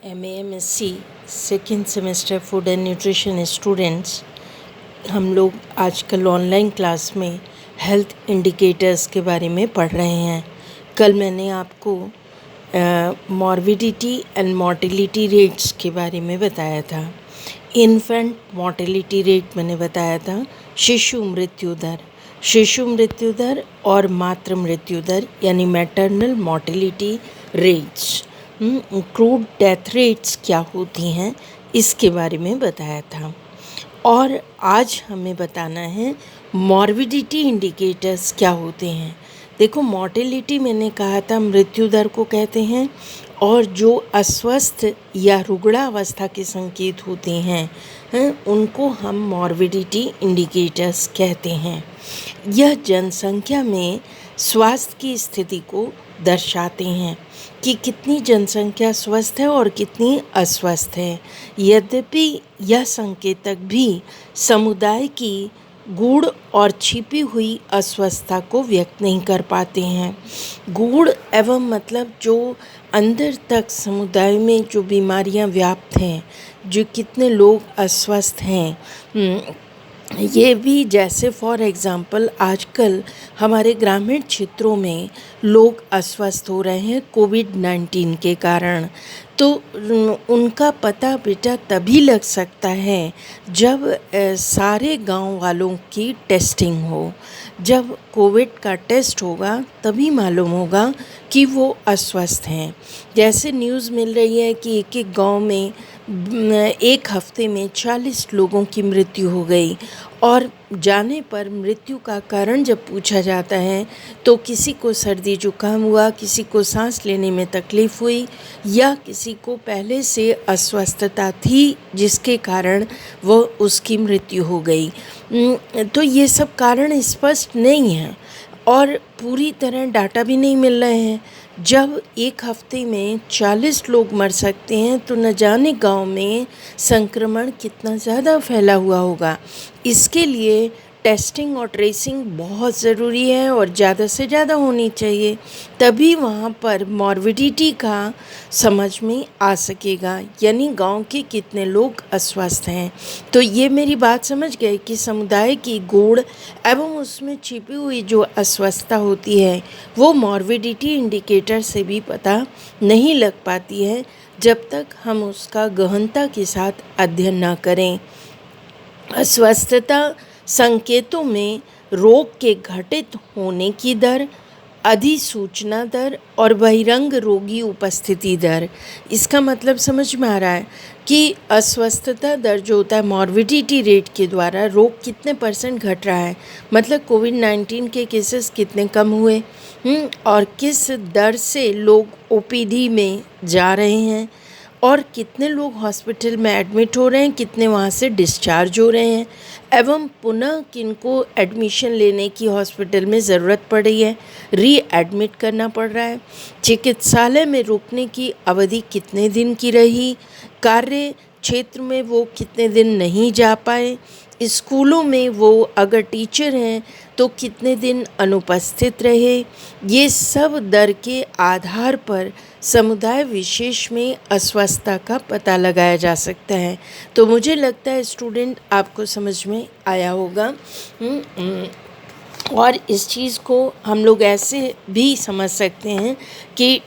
MAMSC second semester food and nutrition students, हम लोग आजकल ऑनलाइन क्लास में हेल्थ इंडिकेटर्स के बारे में पढ़ रहे हैं। कल मैंने आपको मॉर्बिडिटी एंड मोर्टिलिटी रेट्स के बारे में बताया था। इन्फेंट मोर्टिलिटी रेट मैंने बताया था, शिशु मृत्यु दर और मातृ मृत्यु दर यानी maternal mortality rates, crude death rates क्या होती हैं इसके बारे में बताया था। और आज हमें बताना है मॉर्बिडिटी इंडिकेटर्स क्या होते हैं। देखो, मोर्टिलिटी मैंने कहा था मृत्यु दर को कहते हैं, और जो अस्वस्थ या रुग्णा अवस्था के संकेत होते हैं उनको हम मॉर्बिडिटी इंडिकेटर्स कहते हैं। यह जनसंख्या में स्वास्थ्य की स्थिति को दर्शाते हैं कि कितनी जनसंख्या स्वस्थ है और कितनी अस्वस्थ है। यद्यपि यह संकेतक भी समुदाय की गूढ़ और छिपी हुई अस्वस्थता को व्यक्त नहीं कर पाते हैं। गूढ़ एवं मतलब जो अंदर तक समुदाय में जो बीमारियां व्याप्त हैं, जो कितने लोग अस्वस्थ हैं, ये भी जैसे फॉर एग्ज़ाम्पल आजकल हमारे ग्रामीण क्षेत्रों में लोग अस्वस्थ हो रहे हैं कोविड-19 के कारण। तो उनका पता बेटा तभी लग सकता है जब सारे गांव वालों की टेस्टिंग हो। जब कोविड का टेस्ट होगा तभी मालूम होगा कि वो अस्वस्थ हैं। जैसे न्यूज़ मिल रही है कि एक गांव में एक हफ्ते में 40 लोगों की मृत्यु हो गई, और जाने पर मृत्यु का कारण जब पूछा जाता है तो किसी को सर्दी जुकाम हुआ, किसी को सांस लेने में तकलीफ़ हुई, या किसी को पहले से अस्वस्थता थी जिसके कारण वो उसकी मृत्यु हो गई। तो ये सब कारण स्पष्ट नहीं हैं और पूरी तरह डाटा भी नहीं मिल रहे हैं। जब एक हफ्ते में 40 लोग मर सकते हैं तो न जाने गांव में संक्रमण कितना ज़्यादा फैला हुआ होगा। इसके लिए टेस्टिंग और ट्रेसिंग बहुत ज़रूरी है और ज़्यादा से ज़्यादा होनी चाहिए, तभी वहाँ पर मॉर्बिडिटी का समझ में आ सकेगा, यानी गांव के कितने लोग अस्वस्थ हैं। तो ये मेरी बात समझ गए कि समुदाय की गूढ़ एवं उसमें छिपी हुई जो अस्वस्थता होती है वो मॉर्बिडिटी इंडिकेटर से भी पता नहीं लग पाती है जब तक हम उसका गहनता के साथ अध्ययन न करें। अस्वस्थता संकेतों में रोग के घटित होने की दर, अधिसूचना दर और बहिरंग रोगी उपस्थिति दर। इसका मतलब समझ में आ रहा है कि अस्वस्थता दर जो होता है मॉर्बिडिटी रेट के द्वारा रोग कितने % घट रहा है, मतलब कोविड-19 के केसेस कितने कम हुए और किस दर से लोग ओपीडी में जा रहे हैं, और कितने लोग हॉस्पिटल में एडमिट हो रहे हैं, कितने वहाँ से डिस्चार्ज हो रहे हैं, एवं पुनः किनको एडमिशन लेने की हॉस्पिटल में ज़रूरत पड़ रही है, रीएडमिट करना पड़ रहा है, चिकित्सालय में रुकने की अवधि कितने दिन की रही, कार्य क्षेत्र में वो कितने दिन नहीं जा पाए, स्कूलों में वो अगर टीचर हैं तो कितने दिन अनुपस्थित रहे। ये सब दर के आधार पर समुदाय विशेष में अस्वस्थता का पता लगाया जा सकता है। तो मुझे लगता है स्टूडेंट आपको समझ में आया होगा। और इस चीज़ को हम लोग ऐसे भी समझ सकते हैं कि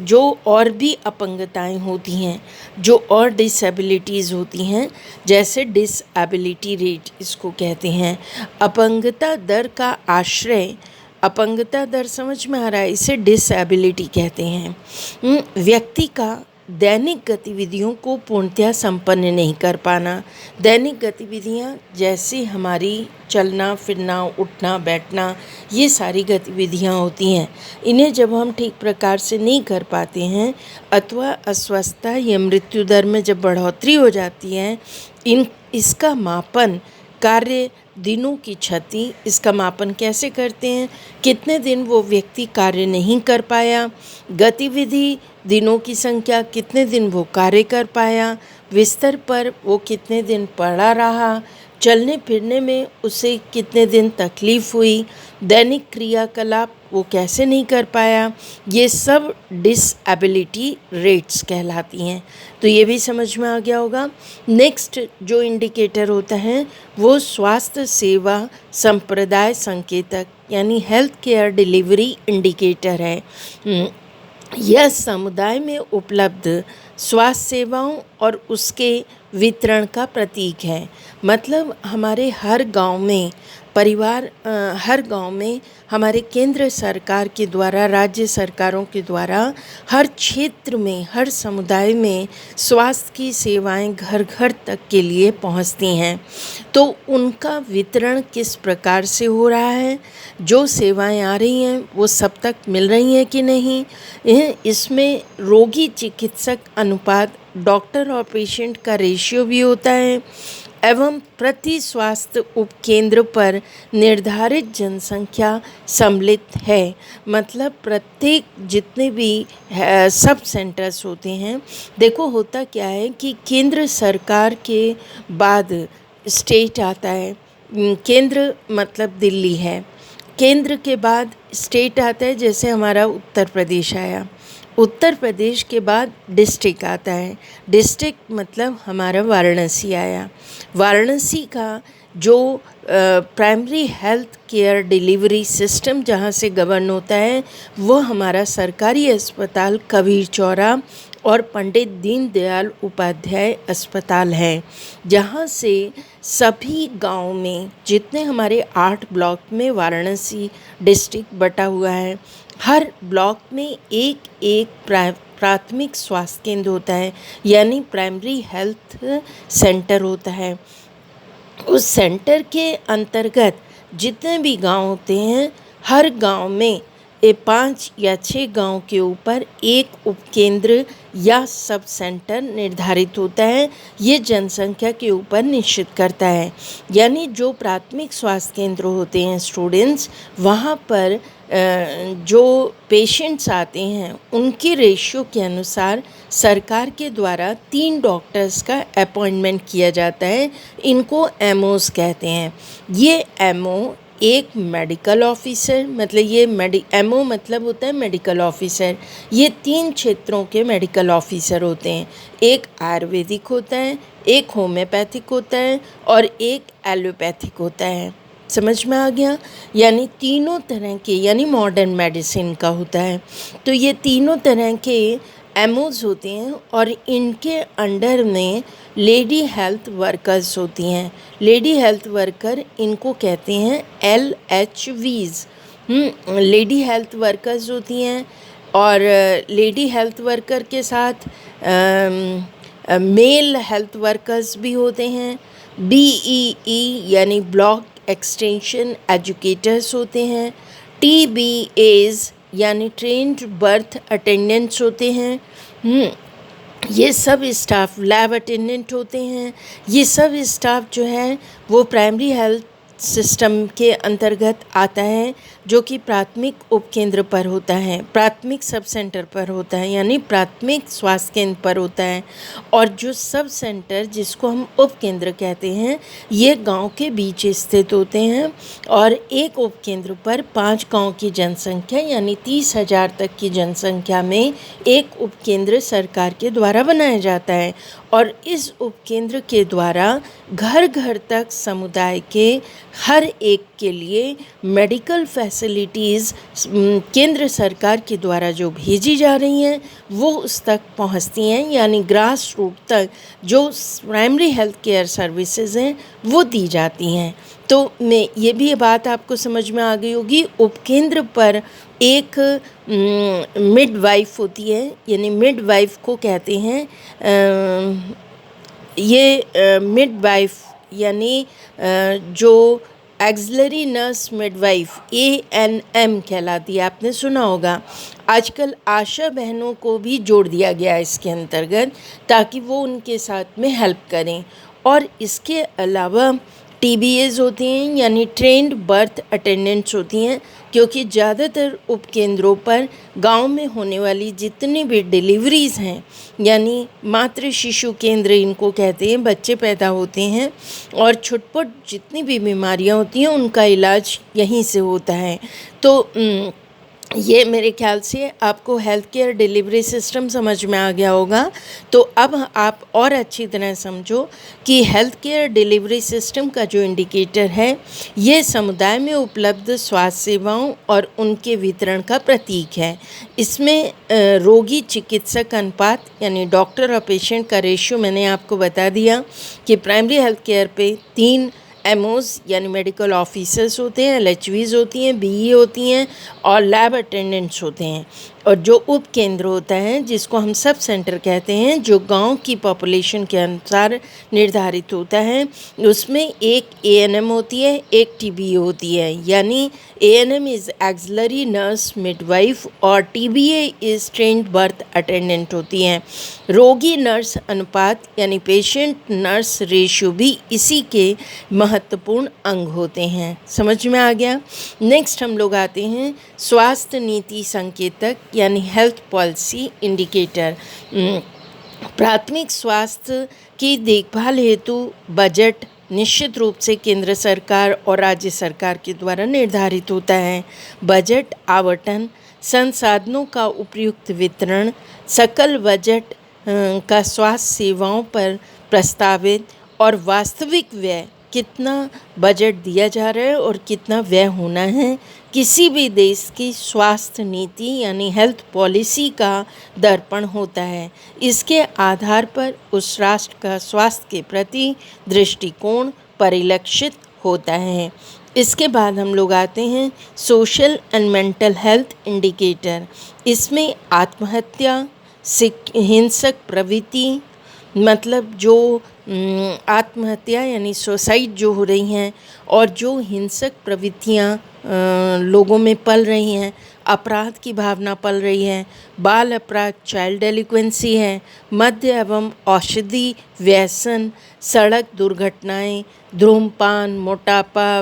जो और भी अपंगताएं होती हैं, जो और डिसेबिलिटीज़ होती हैं, जैसे डिसेबिलिटी रेट इसको कहते हैं। अपंगता दर का आश्रय, अपंगता दर समझ में आ रहा है, इसे डिसेबिलिटी कहते हैं। व्यक्ति का दैनिक गतिविधियों को पूर्णतः संपन्न नहीं कर पाना। दैनिक गतिविधियां जैसे हमारी चलना फिरना, उठना बैठना, ये सारी गतिविधियां होती हैं, इन्हें जब हम ठीक प्रकार से नहीं कर पाते हैं अथवा अस्वस्थता या मृत्यु दर में जब बढ़ोतरी हो जाती है, इसका मापन कार्य दिनों की क्षति, इसका मापन कैसे करते हैं, कितने दिन वो व्यक्ति कार्य नहीं कर पाया, गतिविधि दिनों की संख्या, कितने दिन वो कार्य कर पाया, बिस्तर पर वो कितने दिन पड़ा रहा, चलने फिरने में उसे कितने दिन तकलीफ़ हुई, दैनिक क्रियाकलाप वो कैसे नहीं कर पाया, ये सब डिसएबिलिटी रेट्स कहलाती हैं। तो ये भी समझ में आ गया होगा। नेक्स्ट जो इंडिकेटर होता है वो स्वास्थ्य सेवा संप्रदाय संकेतक यानी हेल्थ केयर डिलीवरी इंडिकेटर है। यह समुदाय में उपलब्ध स्वास्थ्य सेवाओं और उसके वितरण का प्रतीक है। मतलब हमारे हर गांव में हर गांव में हमारे केंद्र सरकार के द्वारा, राज्य सरकारों के द्वारा हर क्षेत्र में, हर समुदाय में स्वास्थ्य की सेवाएं घर घर तक के लिए पहुंचती हैं। तो उनका वितरण किस प्रकार से हो रहा है, जो सेवाएं आ रही हैं वो सब तक मिल रही हैं कि नहीं, इसमें रोगी चिकित्सक अनुपात, डॉक्टर और पेशेंट का रेशियो भी होता है एवं प्रति स्वास्थ्य उपकेंद्र पर निर्धारित जनसंख्या सम्मिलित है। मतलब प्रत्येक जितने भी सब सेंटर्स होते हैं, देखो होता क्या है कि केंद्र सरकार के बाद स्टेट आता है। केंद्र मतलब दिल्ली है, केंद्र के बाद स्टेट आता है, जैसे हमारा उत्तर प्रदेश आया। उत्तर प्रदेश के बाद डिस्ट्रिक्ट आता है, डिस्ट्रिक्ट मतलब हमारा वाराणसी आया। वाराणसी का जो primary health care delivery system जहाँ से गवर्न होता है वो हमारा सरकारी अस्पताल कबीर चौरा और पंडित दीनदयाल उपाध्याय अस्पताल है, जहाँ से सभी गांव में, जितने हमारे 8 ब्लॉक में वाराणसी डिस्ट्रिक्ट बटा हुआ है, हर ब्लॉक में एक एक प्राथमिक स्वास्थ्य केंद्र होता है, यानी प्राइमरी हेल्थ सेंटर होता है। उस सेंटर के अंतर्गत जितने भी गांव होते हैं, हर गांव में 5 या 6 गांव के ऊपर एक उपकेंद्र या सब सेंटर निर्धारित होता है। ये जनसंख्या के ऊपर निश्चित करता है। यानी जो प्राथमिक स्वास्थ्य केंद्र होते हैं स्टूडेंट्स, वहाँ पर जो पेशेंट्स आते हैं उनके रेशियो के अनुसार सरकार के द्वारा 3 डॉक्टर्स का अपॉइंटमेंट किया जाता है। इनको एमओस कहते हैं। ये एमओ एक मेडिकल ऑफिसर, मतलब ये एमओ मतलब होता है मेडिकल ऑफिसर। ये 3 क्षेत्रों के मेडिकल ऑफिसर होते हैं। एक आयुर्वेदिक होता है, एक होम्योपैथिक होता है और एक एलोपैथिक होता है। समझ में आ गया? यानी तीनों तरह के, यानी मॉडर्न मेडिसिन का होता है। तो ये तीनों तरह के एमओज होते हैं और इनके अंडर में लेडी हेल्थ वर्कर्स होती हैं। लेडी हेल्थ वर्कर इनको कहते हैं LHVs। लेडी हेल्थ वर्कर्स होती हैं और लेडी हेल्थ वर्कर के साथ मेल हेल्थ वर्कर्स भी होते हैं। BEE यानी ब्लॉक एक्सटेंशन एजुकेटर्स होते हैं। TBAs यानी ट्रेंड बर्थ अटेंडेंट्स होते हैं। ये सब स्टाफ, लैब अटेंडेंट होते हैं। ये सब स्टाफ जो है वो प्राइमरी हेल्थ सिस्टम के अंतर्गत आता है, जो कि प्राथमिक उपकेंद्र पर होता है, प्राथमिक सब सेंटर पर होता है, यानी प्राथमिक स्वास्थ्य केंद्र पर होता है। और जो सब सेंटर जिसको हम उपकेंद्र कहते हैं, ये गांव के बीच स्थित होते हैं और एक उपकेंद्र पर 5 गांव की जनसंख्या यानी 30,000 तक की जनसंख्या में एक उपकेंद्र सरकार के द्वारा बनाया जाता है। और इस उपकेंद्र के द्वारा घर घर तक समुदाय के हर एक के लिए मेडिकल फैसिलिटीज़ केंद्र सरकार के द्वारा जो भेजी जा रही हैं वो उस तक पहुंचती हैं, यानी ग्रास रूट तक जो प्राइमरी हेल्थ केयर सर्विसेज हैं वो दी जाती हैं। तो मैं ये भी बात आपको समझ में आ गई होगी। उपकेंद्र पर एक मिडवाइफ होती है, यानी मिडवाइफ को कहते हैं ये मिडवाइफ यानी जो एक्सिलरी नर्स मिडवाइफ ANM कहलाती है। आपने सुना होगा। आजकल आशा बहनों को भी जोड़ दिया गया है इसके अंतर्गत, ताकि वो उनके साथ में हेल्प करें। और इसके अलावा TBAs होती हैं, यानी ट्रेंड बर्थ अटेंडेंट्स होती हैं, क्योंकि ज़्यादातर उपकेंद्रों पर गांव में होने वाली जितनी भी डिलीवरीज़ हैं, यानी मातृ शिशु केंद्र इनको कहते हैं, बच्चे पैदा होते हैं और छुटपुट जितनी भी बीमारियां होती हैं उनका इलाज यहीं से होता है। तो ये मेरे ख्याल से आपको हेल्थ केयर डिलीवरी सिस्टम समझ में आ गया होगा। तो अब आप और अच्छी तरह समझो कि हेल्थ केयर डिलीवरी सिस्टम का जो इंडिकेटर है, ये समुदाय में उपलब्ध स्वास्थ्य सेवाओं और उनके वितरण का प्रतीक है। इसमें रोगी चिकित्सक अनुपात यानी डॉक्टर और पेशेंट का रेशियो मैंने आपको बता दिया कि प्राइमरी हेल्थ केयर पे 3 एमओज यानी मेडिकल ऑफिसर्स होते हैं, एलएचवीज होती हैं, बीई होती हैं और लैब अटेंडेंट्स होते हैं। और जो उप केंद्र होता है जिसको हम सब सेंटर कहते हैं, जो गांव की पॉपुलेशन के अनुसार निर्धारित होता है, उसमें एक एएनएम होती है, एक टीबीए होती है। यानी ANM is auxiliary nurse midwife और TBA is trained birth attendant होती हैं। रोगी नर्स अनुपात यानी पेशेंट नर्स रेशियो भी इसी के महत्वपूर्ण अंग होते हैं। समझ में आ गया। नेक्स्ट हम लोग आते हैं स्वास्थ्य नीति संकेतक यानी हेल्थ पॉलिसी इंडिकेटर। प्राथमिक स्वास्थ्य की देखभाल हेतु बजट निश्चित रूप से केंद्र सरकार और राज्य सरकार के द्वारा निर्धारित होता है। बजट आवंटन, संसाधनों का उपयुक्त वितरण, सकल बजट का स्वास्थ्य सेवाओं पर प्रस्तावित और वास्तविक व्यय, कितना बजट दिया जा रहा है और कितना व्यय होना है, किसी भी देश की स्वास्थ्य नीति यानी हेल्थ पॉलिसी का दर्पण होता है। इसके आधार पर उस राष्ट्र का स्वास्थ्य के प्रति दृष्टिकोण परिलक्षित होता है। इसके बाद हम लोग आते हैं social and mental health indicator. इसमें आत्महत्या, हिंसक प्रवृत्ति, मतलब जो आत्महत्या यानी सुसाइड जो हो रही हैं और जो हिंसक प्रवृत्तियाँ लोगों में पल रही हैं, अपराध की भावना पल रही है, बाल अपराध चाइल्ड डेलिक्वेंसी है, मद्य एवं औषधि व्यसन, सड़क दुर्घटनाएं, धूम्रपान, मोटापा,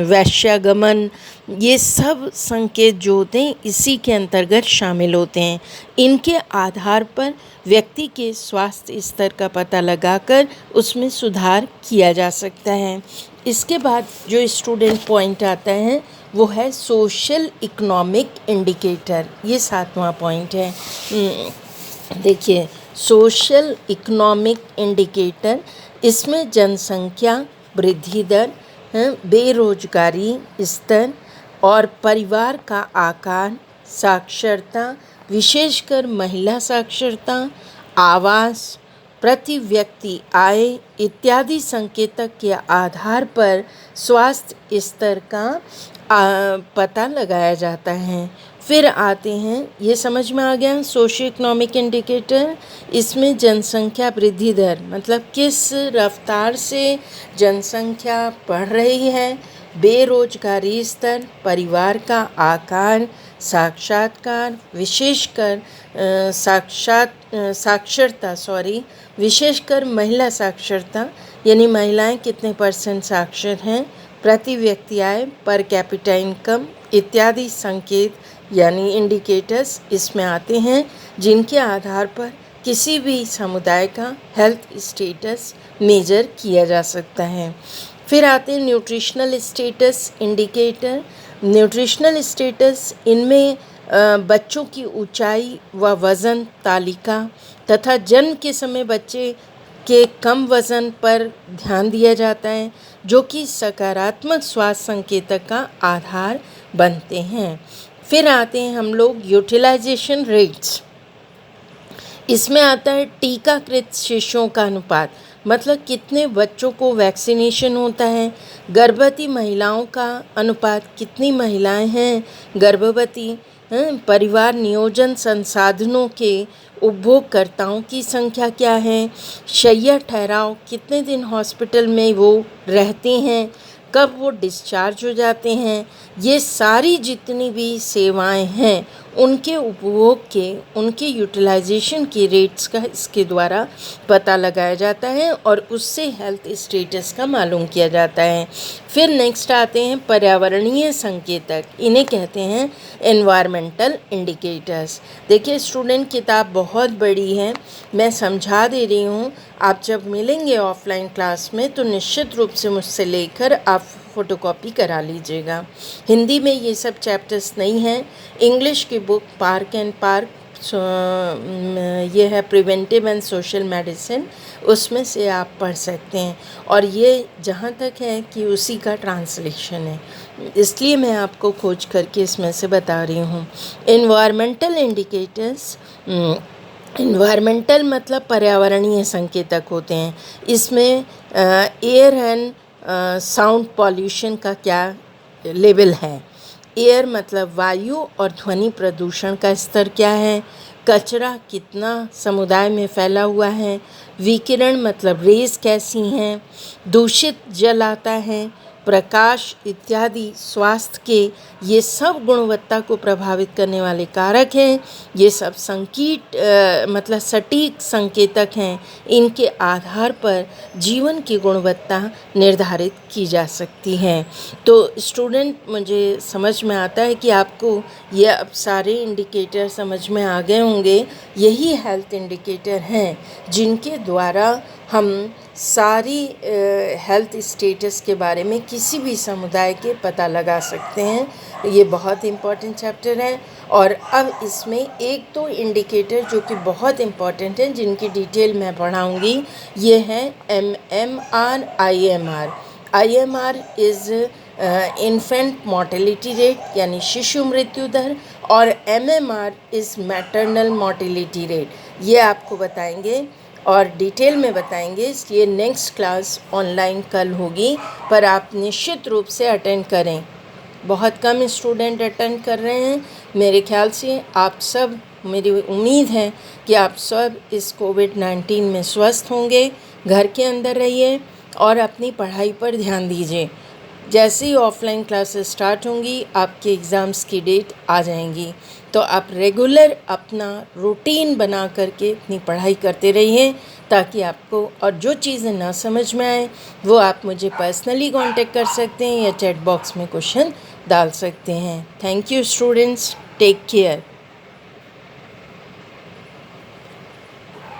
वैश्यागमन, ये सब संकेत जो होते हैं इसी के अंतर्गत शामिल होते हैं। इनके आधार पर व्यक्ति के स्वास्थ्य स्तर का पता लगाकर उसमें सुधार किया जा सकता है। इसके बाद जो स्टूडेंट पॉइंट आता है वो है सोशल इकोनॉमिक इंडिकेटर। ये 7वां पॉइंट है। देखिए, सोशल इकोनॉमिक इंडिकेटर, इसमें जनसंख्या वृद्धि दर, बेरोजगारी स्तर और परिवार का आकार, साक्षरता विशेषकर महिला साक्षरता, आवास, प्रति व्यक्ति आय इत्यादि संकेतक के आधार पर स्वास्थ्य स्तर का पता लगाया जाता है। फिर आते हैं, ये समझ में आ गया सोशियो इकोनॉमिक इंडिकेटर। इसमें जनसंख्या वृद्धि दर, मतलब किस रफ्तार से जनसंख्या बढ़ रही है, बेरोजगारी स्तर, परिवार का आकार, साक्षात्कार विशेषकर साक्षरता विशेषकर महिला साक्षरता यानी महिलाएं कितने % साक्षर हैं, प्रति व्यक्ति आय, पर कैपिटा इनकम इत्यादि संकेत यानी इंडिकेटर्स इसमें आते हैं, जिनके आधार पर किसी भी समुदाय का हेल्थ स्टेटस मेजर किया जा सकता है। फिर आते हैं nutritional status indicator. Nutritional status, इनमें बच्चों की ऊंचाई व वज़न तालिका तथा जन्म के समय बच्चे के कम वज़न पर ध्यान दिया जाता है, जो कि सकारात्मक स्वास्थ्य संकेतक का आधार बनते हैं। फिर आते हैं हम लोग यूटिलाइजेशन रेट्स। इसमें आता है टीकाकृत शिशुओं का अनुपात, मतलब कितने बच्चों को वैक्सीनेशन होता है, गर्भवती महिलाओं का अनुपात, कितनी महिलाएं हैं गर्भवती, परिवार नियोजन संसाधनों के उपभोगकर्ताओं की संख्या क्या है, शैय्या ठहराव, कितने दिन हॉस्पिटल में वो रहते हैं, कब वो डिस्चार्ज हो जाते हैं, ये सारी जितनी भी सेवाएं हैं उनके उपभोग के, उनके यूटिलाइजेशन के रेट्स का इसके द्वारा पता लगाया जाता है और उससे हेल्थ स्टेटस का मालूम किया जाता है। फिर नेक्स्ट आते हैं पर्यावरणीय संकेतक, इन्हें कहते हैं एनवायरमेंटल इंडिकेटर्स। देखिए स्टूडेंट, किताब बहुत बड़ी है, मैं समझा दे रही हूँ। आप जब मिलेंगे ऑफलाइन क्लास में तो निश्चित रूप से मुझसे लेकर आप फ़ोटोकॉपी करा लीजिएगा। हिंदी में ये सब चैप्टर्स नहीं हैं। इंग्लिश की बुक पार्क एंड पार्क ये है प्रिवेंटिव एंड सोशल मेडिसिन, उसमें से आप पढ़ सकते हैं। और ये जहाँ तक है कि उसी का ट्रांसलेशन है, इसलिए मैं आपको खोज करके इसमें से बता रही हूँ। एनवायरमेंटल इंडिकेटर्स, एनवायरमेंटल मतलब पर्यावरणीय संकेतक होते हैं। इसमें एयर एंड साउंड पॉल्यूशन का क्या लेवल है। एयर मतलब वायु और ध्वनि प्रदूषण का स्तर क्या है। कचरा कितना समुदाय में फैला हुआ है। विकिरण मतलब रेस कैसी हैं। दूषित जल आता है, प्रकाश इत्यादि स्वास्थ्य के ये सब गुणवत्ता को प्रभावित करने वाले कारक हैं। ये सब मतलब सटीक संकेतक हैं। इनके आधार पर जीवन की गुणवत्ता निर्धारित की जा सकती है। तो स्टूडेंट, मुझे समझ में आता है कि आपको ये अब सारे इंडिकेटर समझ में आ गए होंगे। यही हेल्थ इंडिकेटर हैं जिनके द्वारा हम सारी हेल्थ स्टेटस के बारे में किसी भी समुदाय के पता लगा सकते हैं। ये बहुत इम्पॉर्टेंट चैप्टर है। और अब इसमें एक तो इंडिकेटर जो कि बहुत इम्पॉर्टेंट हैं, जिनकी डिटेल मैं पढ़ाऊँगी, ये है MMR, IMR। IMR is infant mortality rate यानी शिशु मृत्यु दर, और MMR is maternal mortality rate. ये आपको बताएंगे और डिटेल में बताएंगे, इसलिए नेक्स्ट क्लास ऑनलाइन कल होगी, पर आप निश्चित रूप से अटेंड करें। बहुत कम स्टूडेंट अटेंड कर रहे हैं। मेरे ख्याल से आप सब, मेरी उम्मीद है कि आप सब इस कोविड-19 में स्वस्थ होंगे। घर के अंदर रहिए और अपनी पढ़ाई पर ध्यान दीजिए। जैसे ही ऑफलाइन क्लासेस स्टार्ट होंगी, आपके एग्ज़ाम्स की डेट आ जाएंगी, तो आप रेगुलर अपना रूटीन बना करके अपनी पढ़ाई करते रहिए, ताकि आपको, और जो चीज़ें ना समझ में आए वो आप मुझे पर्सनली कांटेक्ट कर सकते हैं या चैट बॉक्स में क्वेश्चन डाल सकते हैं। Thank you students, take care.